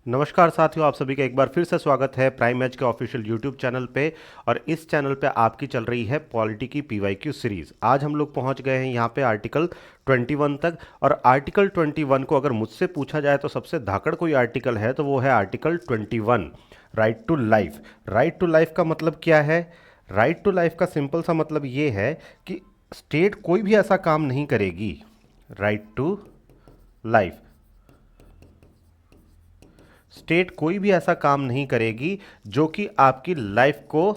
नमस्कार साथियों, आप सभी का एक बार फिर से स्वागत है प्राइम एज के ऑफिशियल यूट्यूब चैनल पे। और इस चैनल पे आपकी चल रही है पॉलिटी की पीवाईक्यू सीरीज। आज हम लोग पहुंच गए हैं यहाँ पे आर्टिकल 21 तक। और आर्टिकल 21 को अगर मुझसे पूछा जाए तो सबसे धाकड़ कोई आर्टिकल है तो वो है article 21, right to life. Right to life का मतलब क्या है? राइट टू लाइफ का सिंपल सा मतलब ये है कि स्टेट कोई भी ऐसा काम नहीं करेगी, राइट टू लाइफ, स्टेट कोई भी ऐसा काम नहीं करेगी जो कि आपकी लाइफ को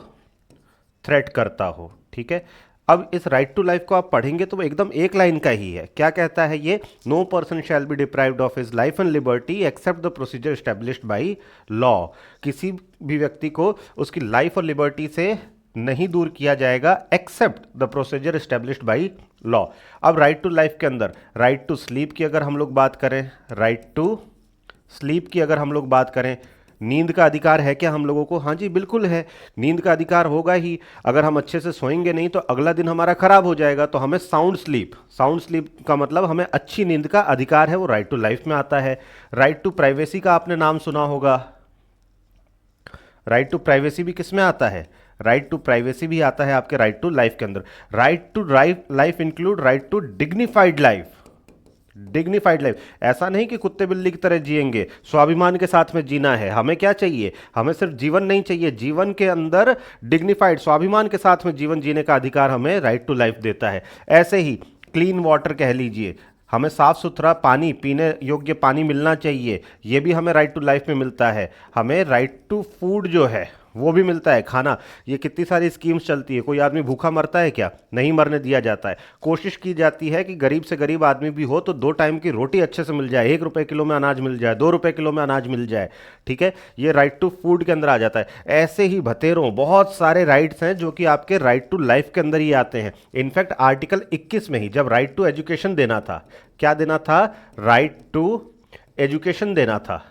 थ्रेट करता हो। ठीक है, अब इस राइट टू लाइफ को आप पढ़ेंगे तो वो एकदम एक लाइन का ही है। क्या कहता है ये? No person shall be deprived of his life and liberty except the procedure established by law. किसी भी व्यक्ति को उसकी लाइफ और लिबर्टी से नहीं दूर किया जाएगा except the procedure established by law. अब राइट टू लाइफ के अंदर राइट टू स्लीप की अगर हम लोग बात करें, राइट टू स्लीप की अगर हम लोग बात करें, नींद का अधिकार है क्या हम लोगों को? हाँ जी, बिल्कुल है। नींद का अधिकार होगा ही। अगर हम अच्छे से सोएंगे नहीं तो अगला दिन हमारा खराब हो जाएगा। तो हमें साउंड स्लीप, साउंड स्लीप का मतलब हमें अच्छी नींद का अधिकार है, वो राइट टू लाइफ में आता है। राइट टू प्राइवेसी का आपने नाम सुना होगा। राइट टू प्राइवेसी भी किस में आता है? राइट टू प्राइवेसी भी आता है आपके राइट टू लाइफ के अंदर। Right to life include right to dignified life. Dignified life, ऐसा नहीं कि कुत्ते बिल्ली की तरह जिएंगे, स्वाभिमान के साथ में जीना है। हमें क्या चाहिए? हमें सिर्फ जीवन नहीं चाहिए, जीवन के अंदर डिग्निफाइड स्वाभिमान के साथ में जीवन जीने का अधिकार हमें राइट टू लाइफ देता है। ऐसे ही क्लीन वाटर कह लीजिए, हमें साफ सुथरा पानी, पीने योग्य पानी मिलना चाहिए, ये भी हमें राइट टू लाइफ में मिलता है। हमें राइट टू फूड जो है वो भी मिलता है, खाना। ये कितनी सारी स्कीम्स चलती है। कोई आदमी भूखा मरता है क्या? नहीं मरने दिया जाता है। कोशिश की जाती है कि गरीब से गरीब आदमी भी हो तो 2 टाइम की रोटी अच्छे से मिल जाए, 1 रुपए किलो में अनाज मिल जाए, 2 रुपए किलो में अनाज मिल जाए। ठीक है, ये राइट टू फूड के अंदर आ जाता है। ऐसे ही भतेरों बहुत सारे राइट्स हैं जो कि आपके राइट टू लाइफ के अंदर ही आते हैं। इनफैक्ट आर्टिकल 21 में ही जब राइट टू एजुकेशन देना था, क्या देना था? राइट टू एजुकेशन देना था।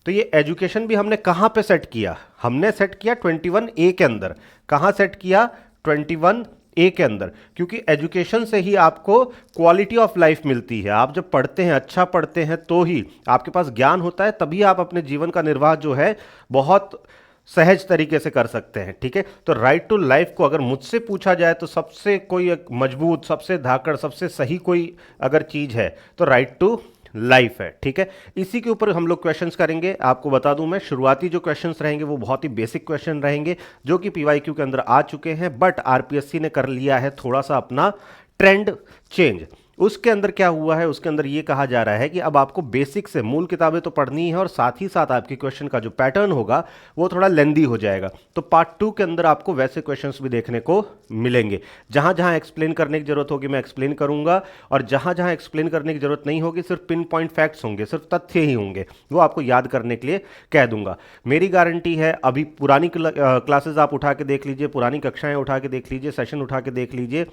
तो ये एजुकेशन भी हमने कहां पे सेट किया? हमने सेट किया 21A के अंदर। कहां सेट किया? 21A के अंदर। क्योंकि एजुकेशन से ही आपको क्वालिटी ऑफ लाइफ मिलती है। आप जब पढ़ते हैं, अच्छा पढ़ते हैं, तो ही आपके पास ज्ञान होता है, तभी आप अपने जीवन का निर्वाह जो है बहुत सहज तरीके से कर सकते हैं। ठीक है, तो राइट टू लाइफ को अगर मुझसे पूछा जाए तो सबसे कोई एक मजबूत, सबसे धाकड़, सबसे सही कोई अगर चीज है तो राइट टू लाइफ है। ठीक है, इसी के ऊपर हम लोग क्वेश्चंस करेंगे। आपको बता दूं मैं, शुरुआती जो क्वेश्चंस रहेंगे वो बहुत ही बेसिक क्वेश्चन रहेंगे जो कि पीवाईक्यू के अंदर आ चुके हैं, बट आरपीएससी ने कर लिया है थोड़ा सा अपना ट्रेंड चेंज। उसके अंदर क्या हुआ है? उसके अंदर ये कहा जा रहा है कि अब आपको बेसिक से मूल किताबें तो पढ़नी है और साथ ही साथ आपके क्वेश्चन का जो पैटर्न होगा वो थोड़ा लेंदी हो जाएगा। तो पार्ट 2 के अंदर आपको वैसे क्वेश्चंस भी देखने को मिलेंगे। जहां जहां एक्सप्लेन करने की जरूरत होगी मैं एक्सप्लेन करूंगा, और जहां जहां एक्सप्लेन करने की जरूरत नहीं होगी, सिर्फ पिन पॉइंट फैक्ट्स होंगे, सिर्फ तथ्य ही होंगे, वो आपको याद करने के लिए कह दूंगा। मेरी गारंटी है, अभी पुरानी क्लासेस आप उठा के देख लीजिए, पुरानी कक्षाएं उठा के देख लीजिए, सेशन उठा के देख लीजिए,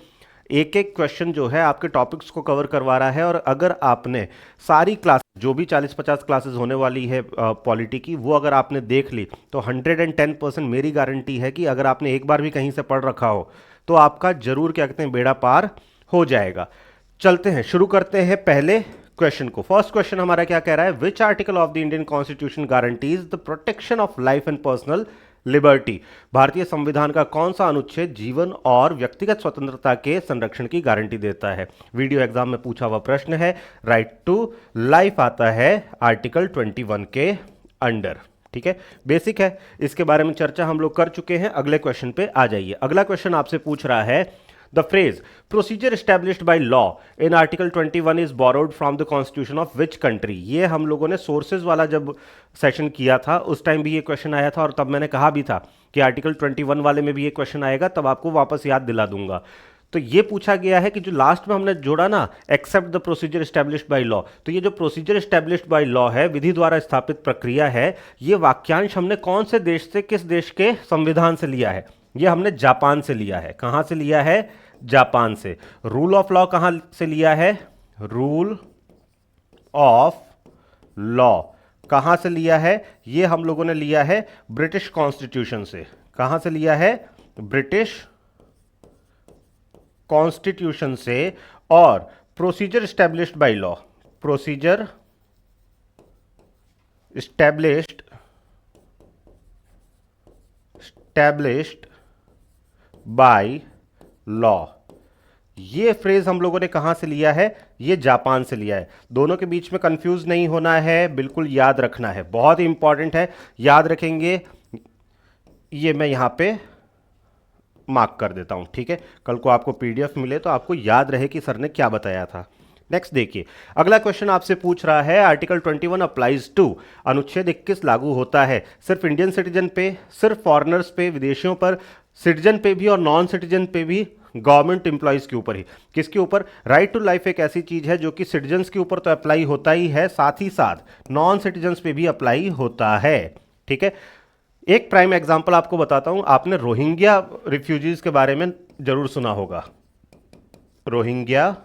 एक एक क्वेश्चन जो है आपके टॉपिक्स को कवर करवा रहा है। और अगर आपने सारी क्लास, जो भी 40-50 क्लासेस होने वाली है पॉलिटी की, वो अगर आपने देख ली तो 110% मेरी गारंटी है कि अगर आपने एक बार भी कहीं से पढ़ रखा हो तो आपका जरूर, क्या कहते हैं, बेड़ा पार हो जाएगा। चलते हैं, शुरू करते हैं पहले क्वेश्चन को। फर्स्ट क्वेश्चन हमारा क्या कह रहा है? Which article of the Indian constitution guarantees the protection of life and personal liberty? भारतीय संविधान का कौन सा अनुच्छेद जीवन और व्यक्तिगत स्वतंत्रता के संरक्षण की गारंटी देता है? वीडियो एग्जाम में पूछा हुआ प्रश्न है। राइट टू लाइफ आता है आर्टिकल 21 के अंडर। ठीक है, बेसिक है, इसके बारे में चर्चा हम लोग कर चुके हैं। अगले क्वेश्चन पे आ जाइए। अगला क्वेश्चन आपसे पूछ रहा है, the phrase procedure established by law in article 21 is borrowed from the constitution of which country? ये हम लोगों ने सोर्सेज वाला जब सेशन किया था उस टाइम भी ये क्वेश्चन आया था, और तब मैंने कहा भी था कि आर्टिकल 21 वाले में भी ये क्वेश्चन आएगा, तब आपको वापस याद दिला दूंगा। तो ये पूछा गया है कि जो लास्ट में हमने जोड़ा ना, except the procedure established by law, तो ये जो प्रोसीजर एस्टेब्लिश्ड बाय लॉ है, विधि द्वारा स्थापित प्रक्रिया है, ये वाक्यांश हमने कौन से देश से, किस देश के संविधान से लिया है? ये हमने जापान से लिया है। कहां से लिया है? जापान से। रूल ऑफ लॉ कहां से लिया है? रूल ऑफ लॉ कहां से लिया है? ये हम लोगों ने लिया है ब्रिटिश कॉन्स्टिट्यूशन से। कहां से लिया है? ब्रिटिश कॉन्स्टिट्यूशन से। और procedure established by law, procedure established by law. ये फ्रेज हम लोगों ने कहां से लिया है? ये जापान से लिया है। दोनों के बीच में कंफ्यूज नहीं होना है, बिल्कुल याद रखना है, बहुत ही इंपॉर्टेंट है, याद रखेंगे। ये मैं यहां पे मार्क कर देता हूं, ठीक है? कल को आपको पीडीएफ मिले तो आपको याद रहे कि सर ने क्या बताया था। नेक्स्ट देखिए, अगला क्वेश्चन आपसे पूछ रहा है आर्टिकल 21 अप्लाइज टू, अनुच्छेद 21 लागू होता है सिर्फ इंडियन सिटीजन पे, सिर्फ फॉरेनर्स पे, विदेशियों पर, सिटीजन पे भी और नॉन सिटीजन पे भी, गवर्नमेंट इंप्लॉइज के ऊपर ही। किसके ऊपर? राइट टू लाइफ एक ऐसी चीज है जो कि सिटीजन्स के ऊपर तो अप्लाई होता ही है, साथ ही साथ नॉन सिटीजन्स पे भी अप्लाई होता है, ठीक है? एक प्राइम एग्जांपल आपको बताता हूं, आपने रोहिंग्या रिफ्यूजीज के बारे में जरूर सुना होगा। रोहिंग्या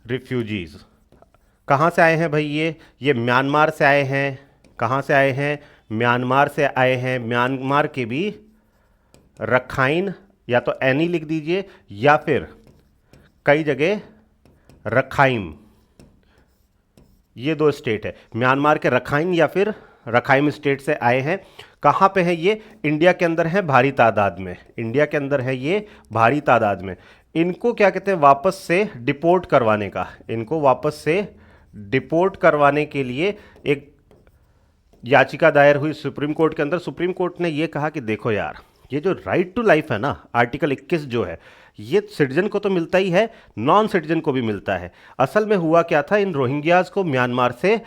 रिफ्यूजीज कहां से आए हैं भाई? ये म्यांमार से आए हैं। कहां से आए हैं? म्यांमार से आए हैं। म्यांमार के भी रखाइन, या तो एनी लिख दीजिए या फिर कई जगह रखाइम, ये दो स्टेट है। म्यांमार के रखाइन या फिर रखाइम स्टेट से आए हैं। कहां पे है ये? इंडिया के अंदर है भारी तादाद में। इंडिया के अंदर है ये भारी तादाद में। इनको क्या कहते हैं? वापस से डिपोर्ट करवाने का। इनको वापस से डिपोर्ट करवाने के लिए एक याचिका दायर हुई सुप्रीम कोर्ट के अंदर। सुप्रीम कोर्ट ने यह कहा कि देखो यार, ये जो राइट टू लाइफ है ना, आर्टिकल 21 जो है, ये सिटीजन को तो मिलता ही है, नॉन सिटीजन को भी मिलता है। असल में हुआ क्या था, इन रोहिंग्याज को म्यांमार से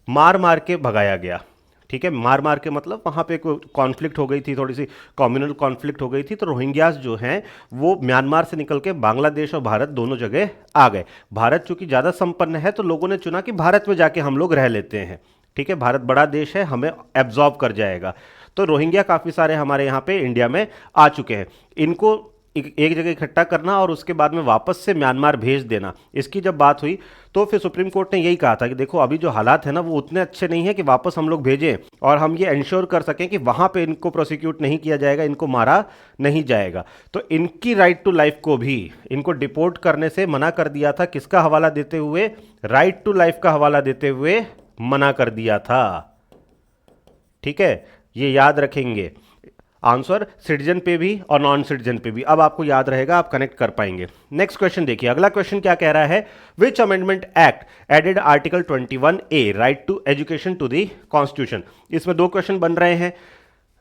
मार मार के भगाया गया, ठीक है? मार मार के मतलब वहाँ पे कोई कॉन्फ्लिक्ट हो गई थी, थोड़ी सी कम्युनल कॉन्फ्लिक्ट हो गई थी, तो रोहिंग्याज जो हैं वो म्यांमार से निकल के बांग्लादेश और भारत दोनों जगह आ गए। भारत चूंकि ज़्यादा संपन्न है तो लोगों ने चुना कि भारत में जाके हम लोग रह लेते हैं, ठीक है? भारत बड़ा देश है, हमें एब्जॉर्ब कर जाएगा। तो रोहिंग्या काफ़ी सारे हमारे यहाँ पे इंडिया में आ चुके हैं। इनको एक जगह इकट्ठा करना और उसके बाद में वापस से म्यांमार भेज देना, इसकी जब बात हुई तो फिर सुप्रीम कोर्ट ने यही कहा था कि देखो अभी जो हालात है ना वो उतने अच्छे नहीं है कि वापस हम लोग भेजें और हम ये इंश्योर कर सकें कि वहाँ पे इनको प्रोसिक्यूट नहीं किया जाएगा, इनको मारा नहीं जाएगा। तो इनकी राइट टू लाइफ को भी इनको डिपोर्ट करने से मना कर दिया था। किसका हवाला देते हुए? राइट टू लाइफ का हवाला देते हुए मना कर दिया था, ठीक है? ये याद रखेंगे। आंसर सिटीजन पे भी और नॉन सिटीजन पे भी। अब आपको याद रहेगा, आप कनेक्ट कर पाएंगे। नेक्स्ट क्वेश्चन देखिए, अगला क्वेश्चन क्या कह रहा है? Which amendment act added article 21A right to education to the constitution? इसमें दो क्वेश्चन बन रहे हैं।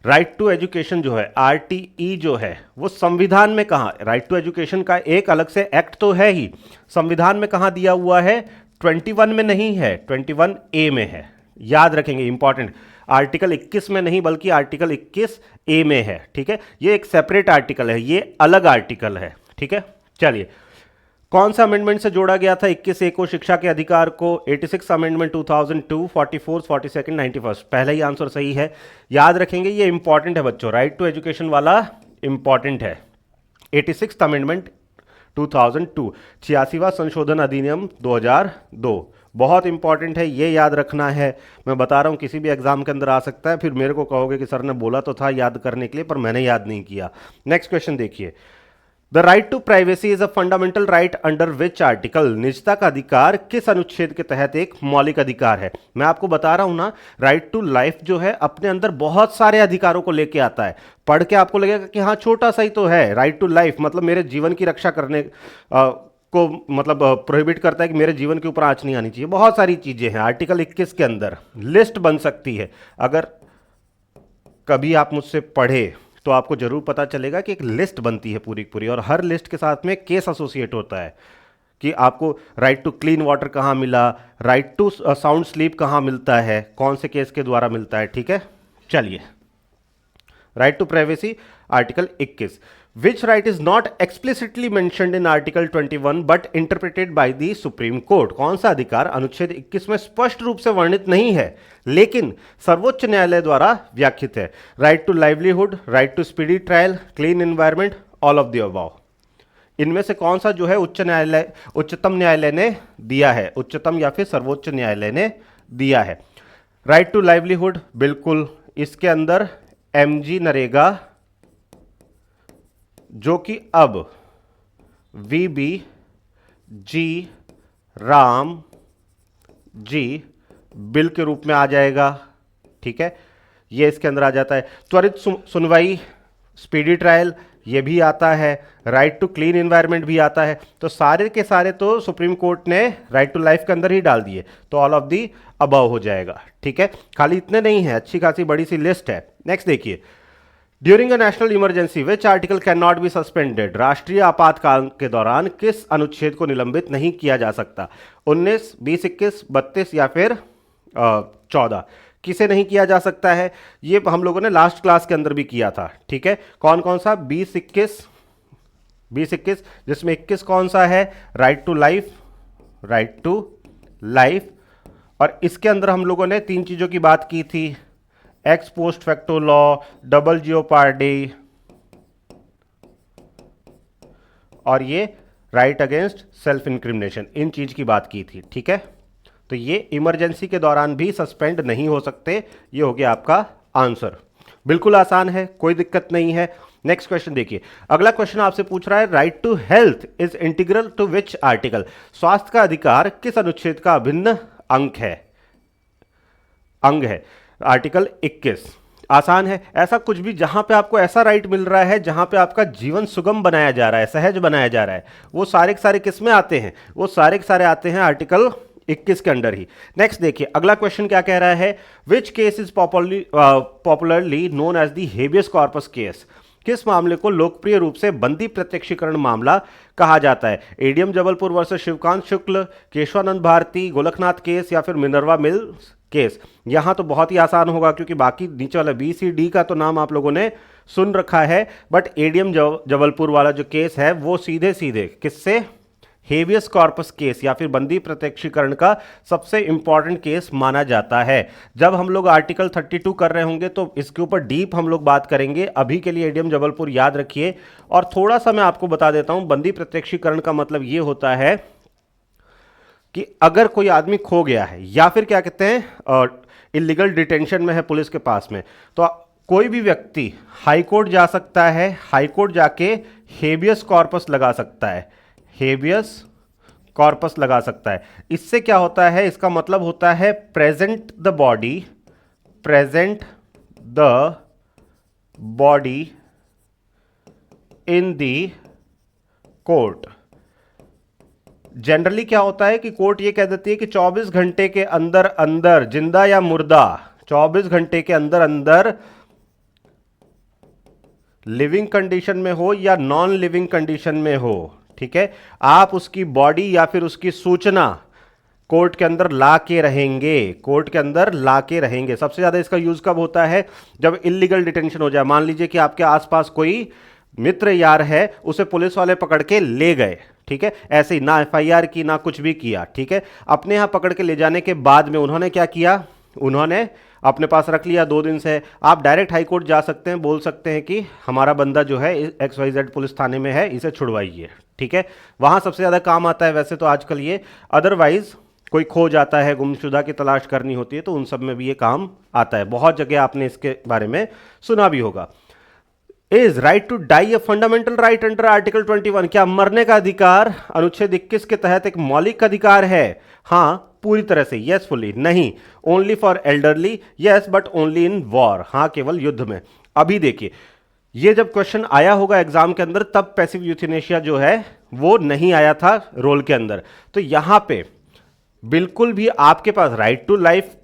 राइट टू एजुकेशन जो है, RTE जो है, वो संविधान में कहां? राइट टू एजुकेशन का एक अलग से एक्ट तो है ही, संविधान में कहां दिया हुआ है? 21 में नहीं है, 21A में है। याद रखेंगे, इंपॉर्टेंट। आर्टिकल 21 में नहीं बल्कि आर्टिकल 21A में है, ठीक है? ये एक सेपरेट आर्टिकल है, ये अलग आर्टिकल है, ठीक है? चलिए, कौन सा अमेंडमेंट से जोड़ा गया था 21A को? शिक्षा के अधिकार को 86 अमेंडमेंट 2002, 44, 42, 91। पहला ही आंसर सही है, याद रखेंगे, ये इंपॉर्टेंट है बच्चों। राइट टू एजुकेशन वाला इंपॉर्टेंट है। 86 अमेंडमेंट 2002, 86वां संशोधन अधिनियम 2002, बहुत इंपॉर्टेंट है, ये याद रखना है। मैं बता रहा हूं किसी भी एग्जाम के अंदर आ सकता है, फिर मेरे को कहोगे कि सर ने बोला तो था याद करने के लिए पर मैंने याद नहीं किया। नेक्स्ट क्वेश्चन देखिए, the right to privacy is a fundamental right under which article? निजता का अधिकार किस अनुच्छेद के तहत एक मौलिक अधिकार है? मैं आपको बता रहा हूं ना, राइट टू लाइफ जो है अपने अंदर बहुत सारे अधिकारों को लेके आता है। पढ़ के आपको लगेगा कि हाँ छोटा सा ही तो है। राइट टू लाइफ मतलब मेरे जीवन की रक्षा करने को मतलब प्रोहिबिट करता है कि मेरे जीवन के ऊपर आंच नहीं आनी चाहिए। बहुत सारी चीजें हैं आर्टिकल 21 के अंदर, लिस्ट बन सकती है। अगर कभी आप मुझसे पढ़े तो आपको जरूर पता चलेगा कि एक लिस्ट बनती है पूरी पूरी, और हर लिस्ट के साथ में केस एसोसिएट होता है कि आपको राइट टू क्लीन वाटर कहाँ मिला, राइट टू साउंड स्लीप कहाँ मिलता है, कौन से केस के द्वारा मिलता है, ठीक है? चलिए, right to privacy article 21। Which right is not explicitly mentioned in article 21 but interpreted by the Supreme Court? कौन सा अधिकार अनुच्छेद 21 में स्पष्ट रूप से वर्णित नहीं है लेकिन सर्वोच्च न्यायालय द्वारा व्याख्यात है? Right to livelihood, right to speedy trial, clean environment, all of the above. इनमें से कौन सा जो है उच्चतम न्यायालय ने दिया है? उच्चतम या फिर सर्वोच्च न्यायालय ने दिया है। राइट टू लाइवलीहुड, बिल्कुल इसके अंदर MG नरेगा, जो कि अब VB जी राम जी बिल के रूप में आ जाएगा, ठीक है, ये इसके अंदर आ जाता है। त्वरित सुनवाई, स्पीडी ट्रायल, ये भी आता है। राइट टू क्लीन एनवायरनमेंट भी आता है। तो सारे के सारे तो सुप्रीम कोर्ट ने राइट टू लाइफ के अंदर ही डाल दिए, तो ऑल ऑफ दी अबव हो जाएगा, ठीक है। खाली इतने नहीं है, अच्छी खासी बड़ी सी लिस्ट है। नेक्स्ट देखिए, during a national emergency which article can not be suspended, राष्ट्रीय आपातकाल के दौरान किस अनुच्छेद को निलंबित नहीं किया जा सकता? 19, 20, 21, 32 या फिर 14, किसे नहीं किया जा सकता है? ये हम लोगों ने लास्ट क्लास के अंदर भी किया था, ठीक है। कौन कौन सा? 20, 21, 20, 21, जिसमें 21 कौन सा है? Right to life, right to life. और इसके अंदर हम लोगों ने 3 चीजों की बात की थी, x post facto law, double jeopardy और ये राइट अगेंस्ट सेल्फ इंक्रिमिनेशन, इन चीज की बात की थी, ठीक है। तो ये इमरजेंसी के दौरान भी सस्पेंड नहीं हो सकते। ये हो गया आपका आंसर। बिल्कुल आसान है, कोई दिक्कत नहीं है। नेक्स्ट क्वेश्चन देखिए, अगला क्वेश्चन आपसे पूछ रहा है, right to health is integral to which article, स्वास्थ्य का अधिकार किस अनुच्छेद का अभिन्न अंग है? आर्टिकल 21। आसान है, ऐसा कुछ भी जहां पे आपको ऐसा राइट मिल रहा है जहां पे आपका जीवन सुगम बनाया जा रहा है, सहज बनाया जा रहा है, वो सारे के सारे किस में आते हैं? वो सारे के सारे आते हैं आर्टिकल 21 के अंडर ही। नेक्स्ट देखिए, अगला क्वेश्चन क्या कह रहा है, which case is popularly known as the habeas corpus case, किस मामले को लोकप्रिय रूप से बंदी प्रत्यक्षीकरण मामला कहा जाता है? एडीएम जबलपुर वर्सेस शिवकांत शुक्ल, केशवानंद भारती, गोलखनाथ केस या फिर मिनर्वा मिल्स केस? यहां तो बहुत ही आसान होगा क्योंकि बाकी नीचे वाला बी सी डी का तो नाम आप लोगों ने सुन रखा है, बट एडीएम जबलपुर वाला जो केस है वो सीधे सीधे किससे? हेबियस कॉर्पस केस या फिर बंदी प्रत्यक्षीकरण का सबसे इंपॉर्टेंट केस माना जाता है। जब हम लोग आर्टिकल 32 कर रहे होंगे तो इसके ऊपर डीप हम लोग बात करेंगे। अभी के लिए एडीएम जबलपुर याद रखिए। और थोड़ा सा मैं आपको बता देता हूं, बंदी प्रत्यक्षीकरण का मतलब यह होता है कि अगर कोई आदमी खो गया है या फिर क्या कहते हैं इलीगल डिटेंशन में है पुलिस के पास में, तो कोई भी व्यक्ति हाई कोर्ट जा सकता है, हाई कोर्ट जाके हेबियस कॉर्पस लगा सकता है, हेबियस कॉर्पस लगा सकता है। इससे क्या होता है? इसका मतलब होता है present the body in the court. Generally क्या होता है कि कोर्ट ये कह देती है कि 24 घंटे के अंदर अंदर, जिंदा या मुर्दा, 24 घंटे के अंदर अंदर लिविंग कंडीशन में हो या नॉन लिविंग कंडीशन में हो, ठीक है, आप उसकी बॉडी या फिर उसकी सूचना कोर्ट के अंदर ला के रहेंगे, कोर्ट के अंदर ला के रहेंगे। सबसे ज्यादा इसका यूज कब होता है? जब इलीगल डिटेंशन हो जाए। मान लीजिए कि आपके आसपास कोई मित्र यार है, उसे पुलिस वाले पकड़ के ले गए, ठीक है, ऐसे ही ना एफआईआर की ना कुछ भी किया, ठीक है, अपने यहां पकड़ के ले जाने के बाद में उन्होंने क्या किया? उन्होंने अपने पास रख लिया 2 दिन से। आप डायरेक्ट हाई कोर्ट जा सकते हैं, बोल सकते हैं कि हमारा बंदा जो है XYZ पुलिस थाने में है, इसे छुड़वाइए, ठीक है। वहां सबसे ज्यादा काम आता है वैसे तो आजकल ये। अदरवाइज कोई खो जाता है, गुमशुदा की तलाश करनी होती है, तो उन सब में भी ये काम आता है। बहुत जगह आपने इसके बारे में सुना भी होगा। Is right to die a fundamental right under article 21, क्या मरने का अधिकार अनुच्छेद 21 के तहत एक मौलिक अधिकार है? हां, पूरी तरह से, यस फुली। नहीं, only for elderly, yes, but only in war, हां केवल युद्ध में। अभी देखिए, ये जब क्वेश्चन आया होगा एग्जाम के अंदर तब पैसिव यूथेनेशिया जो है वो नहीं आया था रोल के अंदर। तो यहां पे बिल्कुल भी आपके पास राइट टू लाइफ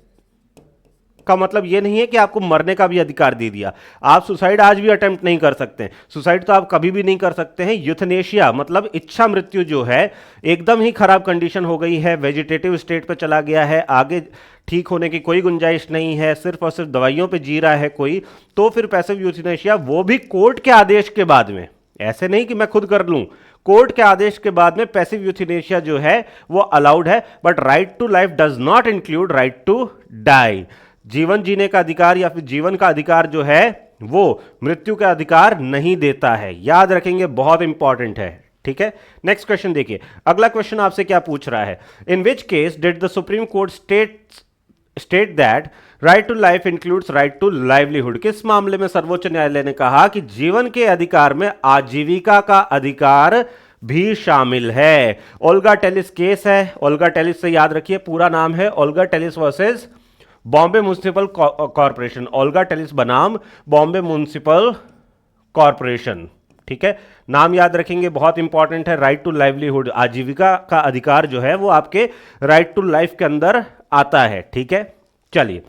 का मतलब यह नहीं है कि आपको मरने का भी अधिकार दे दिया। आप सुसाइड आज भी अटेम्प्ट नहीं कर सकते हैं, सुसाइड तो आप कभी भी नहीं कर सकते हैं। यूथनेशिया मतलब इच्छा मृत्यु जो है, एकदम ही खराब कंडीशन हो गई है, वेजिटेटिव स्टेट पे चला गया है, आगे ठीक होने की कोई गुंजाइश नहीं है, सिर्फ और सिर्फ दवाइयों पे जी रहा है कोई, तो फिर पैसिव यूथनेशिया, वो भी कोर्ट के आदेश के बाद में, ऐसे नहीं कि मैं खुद कर लूं, कोर्ट के आदेश के बाद में पैसिव यूथनेशिया जो है वो अलाउड है। But right to life does not include right to die. जीवन जीने का अधिकार या फिर जीवन का अधिकार जो है वो मृत्यु का अधिकार नहीं देता है। याद रखेंगे, बहुत इंपॉर्टेंट है, ठीक है। नेक्स्ट क्वेश्चन देखिए, अगला क्वेश्चन आपसे क्या पूछ रहा है? In which case did the Supreme Court state that right to life includes right to livelihood? किस मामले में सर्वोच्च न्यायालय ने कहा कि जीवन के अधिकार में आजीविका का अधिकार भी शामिल है। ओल्गा टेलिस केस है, ओल्गा टेलिस से याद रखिए पूरा नाम है Olga Tellis versus Bombay municipal corporation. Olga Tellis बनाम बॉम्बे म्युनिसिपल कॉरपोरेशन, ठीक है। नाम याद रखेंगे, बहुत इंपॉर्टेंट है। राइट टू लाइवलीहुड, आजीविका का अधिकार जो है वो आपके राइट टू लाइफ के अंदर आता है, ठीक है। चलिए,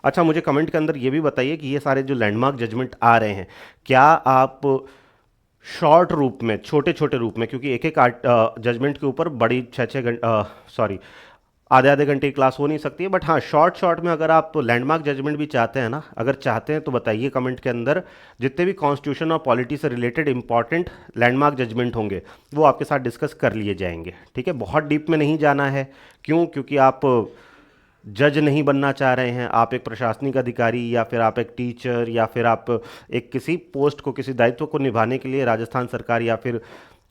अच्छा मुझे कमेंट के अंदर ये भी बताइए कि ये सारे जो लैंडमार्क जजमेंट आ रहे हैं, क्या आप शॉर्ट रूप में, छोटे छोटे रूप में, क्योंकि एक एक जजमेंट के ऊपर बड़ी 6-6 घंटे, सॉरी, आधे आधे घंटे की क्लास हो नहीं सकती है, बट हाँ शॉर्ट शॉर्ट में अगर आप लैंडमार्क जजमेंट भी चाहते हैं ना, अगर चाहते हैं तो बताइए कमेंट के अंदर। जितने भी कॉन्स्टिट्यूशन और पॉलिटी से रिलेटेड इंपॉर्टेंट लैंडमार्क जजमेंट होंगे वो आपके साथ डिस्कस कर लिए जाएंगे, ठीक है। बहुत डीप में नहीं जाना है, क्यों? क्योंकि आप जज नहीं बनना चाह रहे हैं, आप एक प्रशासनिक अधिकारी या फिर आप एक टीचर या फिर आप एक किसी पोस्ट को, किसी दायित्व को निभाने के लिए राजस्थान सरकार या फिर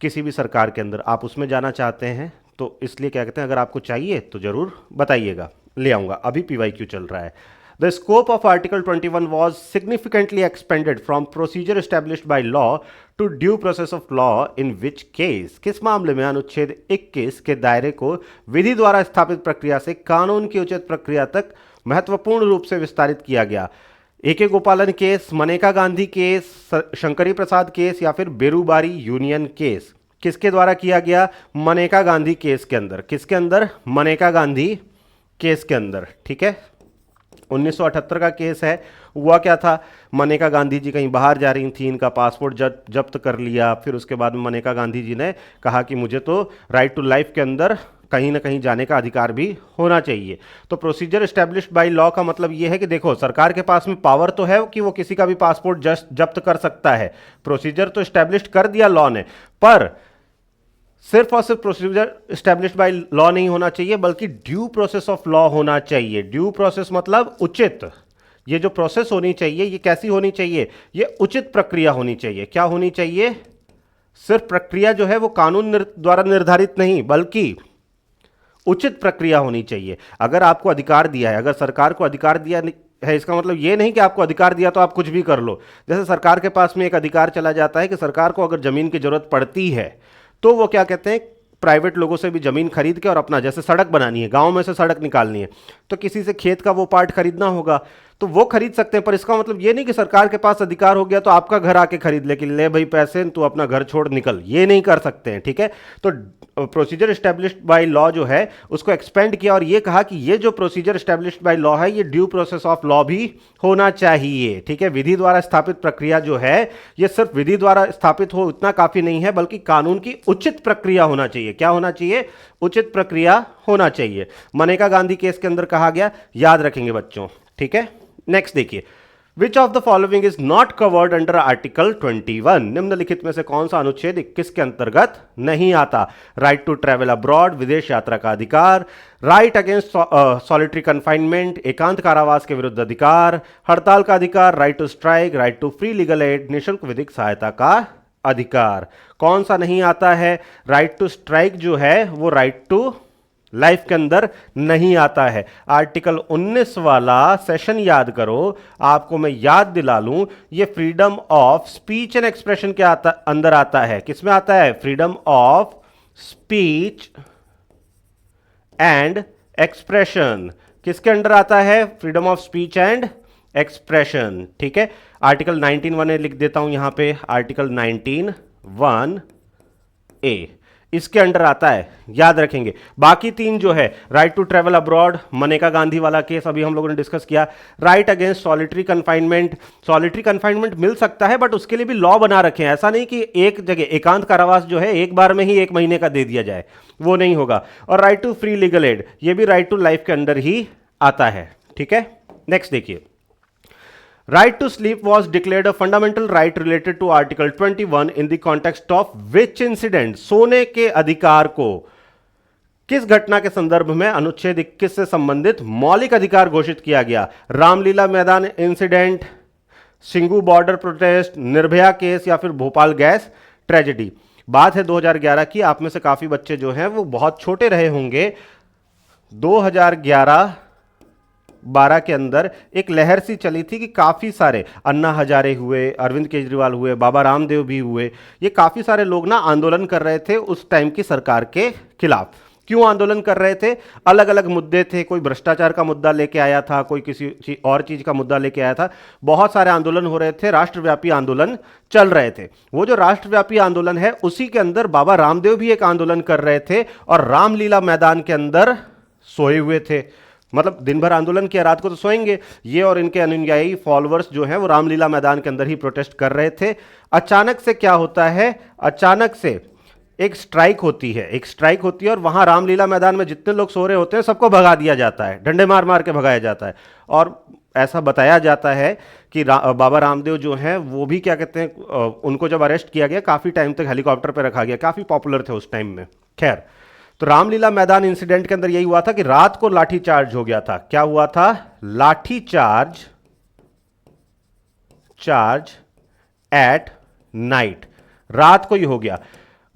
किसी भी सरकार के अंदर आप उसमें जाना चाहते हैं। तो इसलिए क्या कहते हैं, अगर आपको चाहिए तो ज़रूर बताइएगा, ले आऊँगा। अभी PYQ चल रहा है। The scope of article 21 was significantly expanded from procedure established by law to due process of law, in which case, किस मामले में अनुच्छेद 21 के दायरे को विधि द्वारा स्थापित प्रक्रिया से कानून की उचित प्रक्रिया तक महत्वपूर्ण रूप से विस्तारित किया गया। AK गोपालन केस, मनेका गांधी केस, शंकरी प्रसाद केस या फिर बेरूबारी यूनियन केस, किसके द्वारा किया गया? मनेका गांधी केस के अंदर। किसके अंदर? मनेका गांधी केस के अंदर, ठीक है। 1978 का केस है। हुआ क्या था, मनेका गांधी जी कहीं बाहर जा रही थी, इनका पासपोर्ट जब्त कर लिया। फिर उसके बाद में मनेका गांधी जी ने कहा कि मुझे तो राइट टू लाइफ के अंदर कहीं ना कहीं जाने का अधिकार भी होना चाहिए। तो प्रोसीजर एस्टेब्लिश्ड बाय लॉ का मतलब ये है कि देखो, सरकार के पास में पावर तो है कि वो किसी का भी पासपोर्ट जब्त कर सकता है, प्रोसीजर तो एस्टेब्लिश कर दिया लॉ ने, पर सिर्फ और सिर्फ प्रोसीजर एस्टेब्लिश्ड बाय लॉ नहीं होना चाहिए, बल्कि ड्यू प्रोसेस ऑफ लॉ होना चाहिए। ड्यू प्रोसेस मतलब उचित। ये जो प्रोसेस होनी चाहिए ये कैसी होनी चाहिए? ये उचित प्रक्रिया होनी चाहिए। क्या होनी चाहिए? सिर्फ प्रक्रिया जो है वो कानून द्वारा निर्धारित नहीं, बल्कि उचित प्रक्रिया होनी चाहिए। अगर आपको अधिकार दिया है, अगर सरकार को अधिकार दिया है, इसका मतलब ये नहीं कि आपको अधिकार दिया तो आप कुछ भी कर लो। जैसे सरकार के पास में एक अधिकार चला जाता है कि सरकार को अगर जमीन की जरूरत पड़ती है तो वो क्या कहते हैं, प्राइवेट लोगों से भी जमीन खरीद के, और अपना जैसे सड़क बनानी है, गांव में से सड़क निकालनी है, तो किसी से खेत का वो पार्ट खरीदना होगा तो वो खरीद सकते हैं। पर इसका मतलब ये नहीं कि सरकार के पास अधिकार हो गया तो आपका घर आके खरीद ले कि ले भाई पैसे, तू अपना घर छोड़ निकल, ये नहीं कर सकते हैं, ठीक है। तो प्रोसीजर एस्टेब्लिश्ड बाय लॉ जो है उसको एक्सपेंड किया और ये कहा कि ये जो प्रोसीजर एस्टेब्लिश्ड बाय लॉ है ये ड्यू प्रोसेस ऑफ लॉ भी होना चाहिए, ठीक है। विधि द्वारा स्थापित प्रक्रिया जो है ये सिर्फ विधि द्वारा स्थापित हो इतना काफी नहीं है, बल्कि कानून की उचित प्रक्रिया होना चाहिए। क्या होना चाहिए? उचित प्रक्रिया होना चाहिए। मनेका गांधी केस के अंदर कहा गया, याद रखेंगे बच्चों, ठीक है। नेक्स्ट देखिए, which of the following is not covered under article 21? निम्नलिखित में से कौन सा अनुच्छेद 21 के अंतर्गत नहीं आता? राइट टू ट्रेवल अब्रॉड, विदेश यात्रा का अधिकार, राइट अगेंस्ट सॉलिटरी कन्फाइनमेंट, एकांत कारावास के विरुद्ध अधिकार, हड़ताल का अधिकार, right to strike, right to free legal aid, निःशुल्क विधिक सहायता का अधिकार। कौन सा नहीं आता है? राइट टू स्ट्राइक जो है वो राइट टू लाइफ के अंदर नहीं आता है। आर्टिकल 19 वाला सेशन याद करो, आपको मैं याद दिला लूं, ये freedom of speech and expression के अंदर आता है। किसमें आता है? Freedom of speech and expression. किसके अंडर आता है? Freedom of speech and expression, ठीक है। आर्टिकल 19(1) लिख देता हूं यहां पे, आर्टिकल 19(1)(a) इसके अंडर आता है, याद रखेंगे। बाकी तीन जो है, right to travel abroad, Maneka Gandhi वाला केस अभी हम लोगों ने डिस्कस किया, right against solitary confinement, solitary confinement मिल सकता है बट उसके लिए भी लॉ बना रखे हैं। ऐसा नहीं कि एक जगह एकांत कारावास जो है एक बार में ही 1 महीने का दे दिया जाए, वो नहीं होगा। और right to free legal aid, ये भी राइट टू लाइफ के अंदर ही आता है, ठीक है। नेक्स्ट देखिए, right to sleep was declared a fundamental right related to article 21 in the context of which incident? सोने के अधिकार को किस घटना के संदर्भ में अनुच्छेद 21 से संबंधित मौलिक अधिकार घोषित किया गया? रामलीला मैदान incident, Singhu border protest, Nirbhaya case या फिर भोपाल गैस ट्रेजेडी। बात है 2011 की, आप में से काफी बच्चे जो हैं वो बहुत छोटे रहे होंगे। 2011 2012 के अंदर एक लहर सी चली थी कि काफ़ी सारे अन्ना हजारे हुए, अरविंद केजरीवाल हुए, बाबा रामदेव भी हुए, ये काफ़ी सारे लोग ना आंदोलन कर रहे थे उस टाइम की सरकार के खिलाफ। क्यों आंदोलन कर रहे थे? अलग अलग मुद्दे थे, कोई भ्रष्टाचार का मुद्दा लेके आया था, कोई किसी और चीज का मुद्दा लेके आया था। बहुत सारे आंदोलन हो रहे थे, राष्ट्रव्यापी आंदोलन चल रहे थे। वो जो राष्ट्रव्यापी आंदोलन है उसी के अंदर बाबा रामदेव भी एक आंदोलन कर रहे थे और रामलीला मैदान के अंदर सोए हुए थे। मतलब दिन भर आंदोलन किया, रात को तो सोएंगे। ये और इनके अनुयायी फॉलोअर्स जो हैं वो रामलीला मैदान के अंदर ही प्रोटेस्ट कर रहे थे। अचानक से क्या होता है? अचानक से एक स्ट्राइक होती है, एक स्ट्राइक होती है और वहां रामलीला मैदान में जितने लोग सो रहे होते हैं सबको भगा दिया जाता है, डंडे मार मार के भगाया जाता है। और ऐसा बताया जाता है कि बाबा रामदेव जो हैं वो भी क्या कहते हैं, उनको जब अरेस्ट किया गया काफ़ी टाइम तक हेलीकॉप्टर पर रखा गया, काफ़ी पॉपुलर थे उस टाइम में। खैर, तो रामलीला मैदान इंसिडेंट के अंदर यही हुआ था कि रात को लाठी चार्ज हो गया था। क्या हुआ था? लाठी चार्ज एट नाइट, रात को ही हो गया।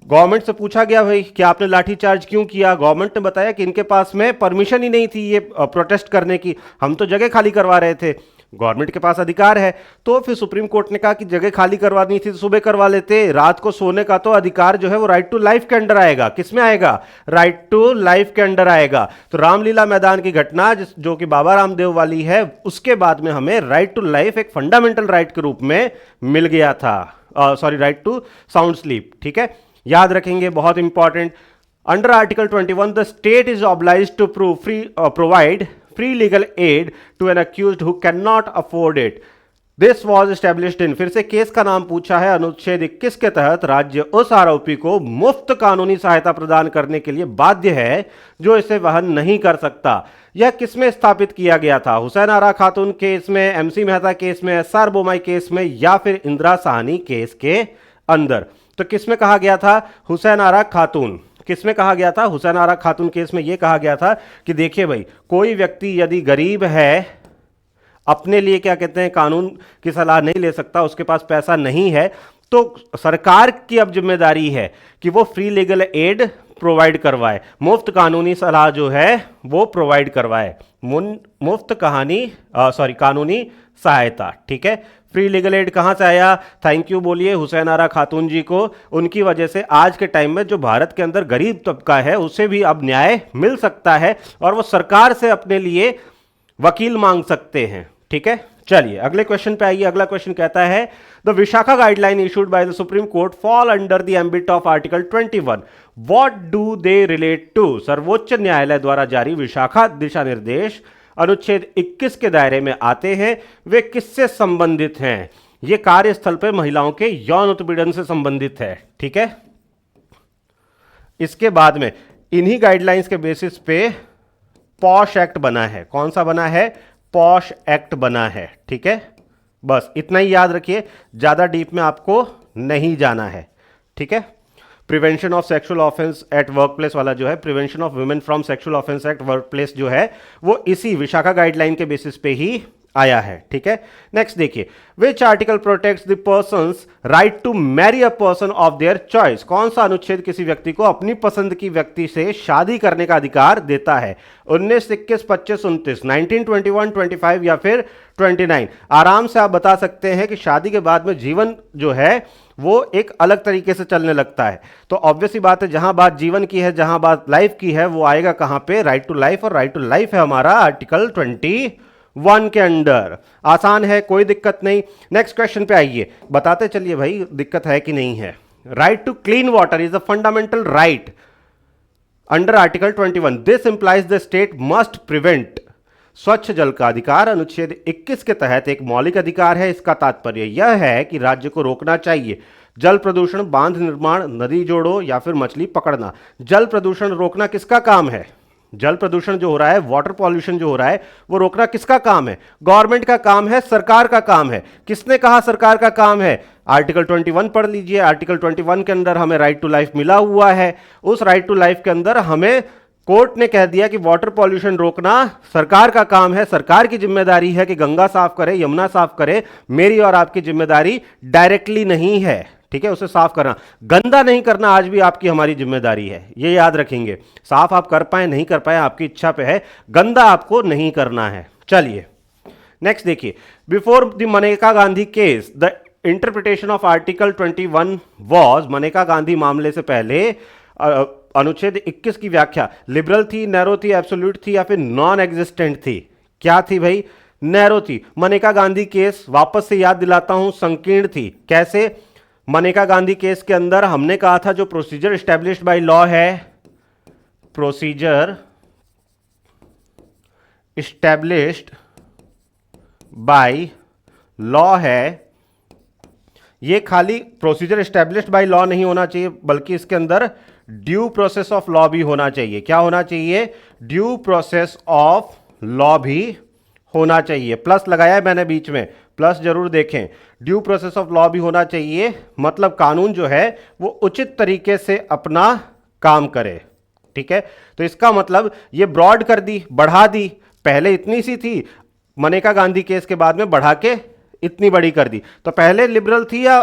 गवर्नमेंट से पूछा गया भाई कि आपने लाठीचार्ज क्यों किया? गवर्नमेंट ने बताया कि इनके पास में परमिशन ही नहीं थी ये प्रोटेस्ट करने की, हम तो जगह खाली करवा रहे थे, गवर्नमेंट के पास अधिकार है। तो फिर सुप्रीम कोर्ट ने कहा कि जगह खाली करवानी थी तो सुबह करवा लेते, रात को सोने का तो अधिकार जो है वो राइट टू लाइफ के अंडर आएगा। किसमें आएगा? राइट टू लाइफ के अंडर आएगा। तो रामलीला मैदान की घटना जो कि बाबा रामदेव वाली है, उसके बाद में हमें राइट टू लाइफ एक फंडामेंटल राइट के रूप में मिल गया था। Sorry, right to sound sleep. ठीक है, याद रखेंगे, बहुत important. Under article 21 the state is obliged to provide free legal aid to an accused who can not afford it. This was established in, फिर से केस का नाम पूछा है, अनुच्छेद 21 के तहत राज्य उस आरोपी को मुफ्त कानूनी सहायता प्रदान करने के लिए बाध्य है जो इसे वहन नहीं कर सकता। यह किसमें स्थापित किया गया था? हुसैन आरा खातून केस में, एमसी मेहता केस में, एसआर बोमाई केस में, या फिर इंदिरा साहनी केस के अंदर? तो किसमें कहा गया था? हुसैन आरा खातून। किसमें कहा गया था? हुसैन आरा खातून केस में यह कहा गया था कि देखिए भाई, कोई व्यक्ति यदि गरीब है, अपने लिए क्या कहते हैं कानून की सलाह नहीं ले सकता, उसके पास पैसा नहीं है, तो सरकार की अब जिम्मेदारी है कि वो फ्री लीगल एड प्रोवाइड करवाए, मुफ्त कानूनी सलाह जो है वो प्रोवाइड करवाए, मुफ्त कानूनी सहायता। ठीक है, फ्री लीगल एड कहां से आया? थैंक यू बोलिए हुसैन आरा खातून जी को। उनकी वजह से आज के टाइम में जो भारत के अंदर गरीब तबका है उसे भी अब न्याय मिल सकता है और वो सरकार से अपने लिए वकील मांग सकते हैं। ठीक है, चलिए अगले क्वेश्चन पे आइए। अगला क्वेश्चन कहता है the Vishakha guideline issued by the Supreme Court fall under the ambit of article 21। What do they relate to? सर्वोच्च न्यायालय द्वारा जारी विशाखा दिशा निर्देश अनुच्छेद 21 के दायरे में आते हैं। वे किससे संबंधित हैं? ये कार्यस्थल पर महिलाओं के यौन उत्पीड़न से संबंधित है। ठीक है, इसके बाद में इन्हीं गाइडलाइंस के बेसिस पे पॉश एक्ट बना है। कौन सा बना है? पॉश एक्ट बना है। ठीक है, बस इतना ही याद रखिए, ज्यादा डीप में आपको नहीं जाना है। ठीक है, prevention of sexual offence at work place वाला जो है, prevention of women from sexual offence at work place जो है वो इसी विशाखा गाइडलाइन के बेसिस पे ही आया है। ठीक है, नेक्स्ट देखिए, which article protects the person's right to marry a person of their choice? कौन सा अनुच्छेद किसी व्यक्ति को अपनी पसंद की व्यक्ति से शादी करने का अधिकार देता है? 19, 21, 25, 29, 19, 21, 25 या फिर 29? आराम से आप बता सकते हैं कि शादी के बाद में जीवन जो है वो एक अलग तरीके से चलने लगता है। तो ऑब्वियस ही बात है, जहां बात जीवन की है, जहां बात लाइफ की है, वो आएगा कहां पे? Right to life. और राइट टू लाइफ है हमारा आर्टिकल 21 के अंडर। आसान है, कोई दिक्कत नहीं। नेक्स्ट क्वेश्चन पे आइए, बताते चलिए भाई दिक्कत है कि नहीं है। Right to clean water is a fundamental right under article 21। This implies the state must prevent. स्वच्छ जल का अधिकार अनुच्छेद 21 के तहत एक मौलिक अधिकार है। इसका तात्पर्य यह है कि राज्य को रोकना चाहिए जल प्रदूषण, बांध निर्माण, नदी जोड़ो या फिर मछली पकड़ना। जल प्रदूषण रोकना किसका काम है? जल प्रदूषण जो हो रहा है, वाटर पॉल्यूशन जो हो रहा है, वो रोकना किसका काम है? गवर्नमेंट का काम है, सरकार का काम है। किसने कहा सरकार का काम है? आर्टिकल 21 पढ़ लीजिए। आर्टिकल 21 के अंदर हमें राइट टू लाइफ मिला हुआ है। उस राइट टू लाइफ के अंदर हमें कोर्ट ने कह दिया कि वाटर पॉल्यूशन रोकना सरकार का काम है, सरकार की जिम्मेदारी है कि गंगा साफ करे, यमुना साफ करे। मेरी और आपकी जिम्मेदारी डायरेक्टली नहीं है। ठीक है, उसे साफ करना, गंदा नहीं करना आज भी आपकी हमारी जिम्मेदारी है, ये याद रखेंगे। साफ आप कर पाए नहीं कर पाए आपकी इच्छा पे है, गंदा आपको नहीं करना है। चलिए नेक्स्ट देखिए, before the Maneka Gandhi case the interpretation of article 21 was, Maneka Gandhi मामले से पहले अनुच्छेद 21 की व्याख्या लिबरल थी, नैरो थी, एब्सोल्यूट थी या फिर नॉन एग्जिस्टेंट थी? क्या थी भाई? नैरो थी। मनेका गांधी केस वापस से याद दिलाता हूं संकीर्ण थी। कैसे? मनेका गांधी केस के अंदर हमने कहा था जो प्रोसीजर एस्टेब्लिश्ड बाय लॉ है, प्रोसीजर एस्टेब्लिश्ड बाय लॉ है, ये खाली प्रोसीजर एस्टेब्लिश्ड बाय लॉ नहीं होना चाहिए बल्कि इसके अंदर ड्यू प्रोसेस ऑफ लॉ भी होना चाहिए। क्या होना चाहिए? ड्यू प्रोसेस ऑफ लॉ भी होना चाहिए। प्लस लगाया है मैंने बीच में, प्लस जरूर देखें। ड्यू प्रोसेस ऑफ लॉ भी होना चाहिए, मतलब कानून जो है वो उचित तरीके से अपना काम करे। ठीक है, तो इसका मतलब ये ब्रॉड कर दी, बढ़ा दी। पहले इतनी सी थी, मनेका गांधी केस के बाद में बढ़ा के इतनी बड़ी कर दी। तो पहले लिबरल थी या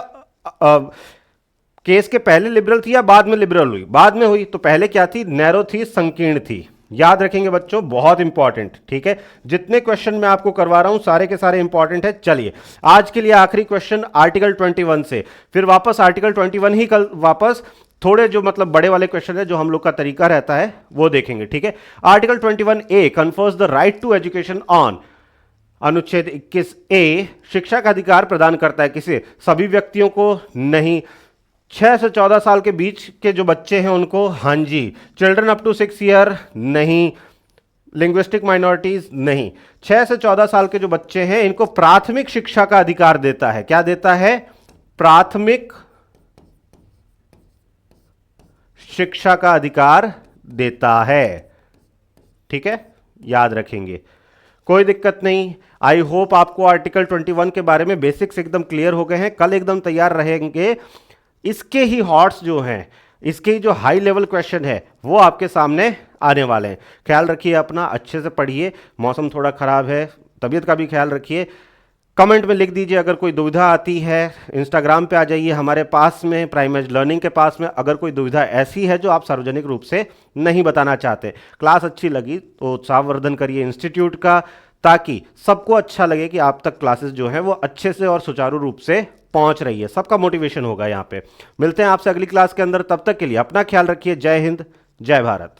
केस के पहले लिबरल थी या बाद में लिबरल हुई? बाद में हुई। तो पहले क्या थी? नैरो थी, संकीर्ण थी। याद रखेंगे बच्चों, बहुत इंपॉर्टेंट। ठीक है, जितने क्वेश्चन मैं आपको करवा रहा हूं सारे के सारे इंपॉर्टेंट है। चलिए आज के लिए आखिरी क्वेश्चन आर्टिकल 21 से, फिर वापस आर्टिकल 21 ही कल वापस थोड़े जो मतलब बड़े वाले क्वेश्चन है जो हम लोग का तरीका रहता है वो देखेंगे। ठीक है, article 21A confers the right to education on, अनुच्छेद 21A शिक्षा का अधिकार प्रदान करता है। किसे? सभी व्यक्तियों को नहीं। 6 से 14 साल के बीच के जो बच्चे हैं उनको हाँ जी। चिल्ड्रन अप टू 6 ईयर नहीं। लिंग्विस्टिक माइनॉरिटीज नहीं। 6 से 14 साल के जो बच्चे हैं इनको प्राथमिक शिक्षा का अधिकार देता है। क्या देता है? प्राथमिक शिक्षा का अधिकार देता है। ठीक है, याद रखेंगे, कोई दिक्कत नहीं। आई होप आपको आर्टिकल 21 के बारे में बेसिक्स एकदम क्लियर हो गए हैं। कल एकदम तैयार रहेंगे, इसके ही हॉट्स जो हैं, इसके ही जो हाई लेवल क्वेश्चन है वो आपके सामने आने वाले हैं। ख्याल रखिए अपना, अच्छे से पढ़िए। मौसम थोड़ा खराब है, तबीयत का भी ख्याल रखिए। कमेंट में लिख दीजिए अगर कोई दुविधा आती है। इंस्टाग्राम पे आ जाइए हमारे पास में, प्राइम एज लर्निंग के पास में, अगर कोई दुविधा ऐसी है जो आप सार्वजनिक रूप से नहीं बताना चाहते। क्लास अच्छी लगी तो उत्साहवर्धन करिए इंस्टीट्यूट का, ताकि सबको अच्छा लगे कि आप तक क्लासेस जो हैं वो अच्छे से और सुचारू रूप से पहुंच रही है। सबका मोटिवेशन होगा यहाँ पे। मिलते हैं आपसे अगली क्लास के अंदर, तब तक के लिए अपना ख्याल रखिए। जय हिंद, जय भारत।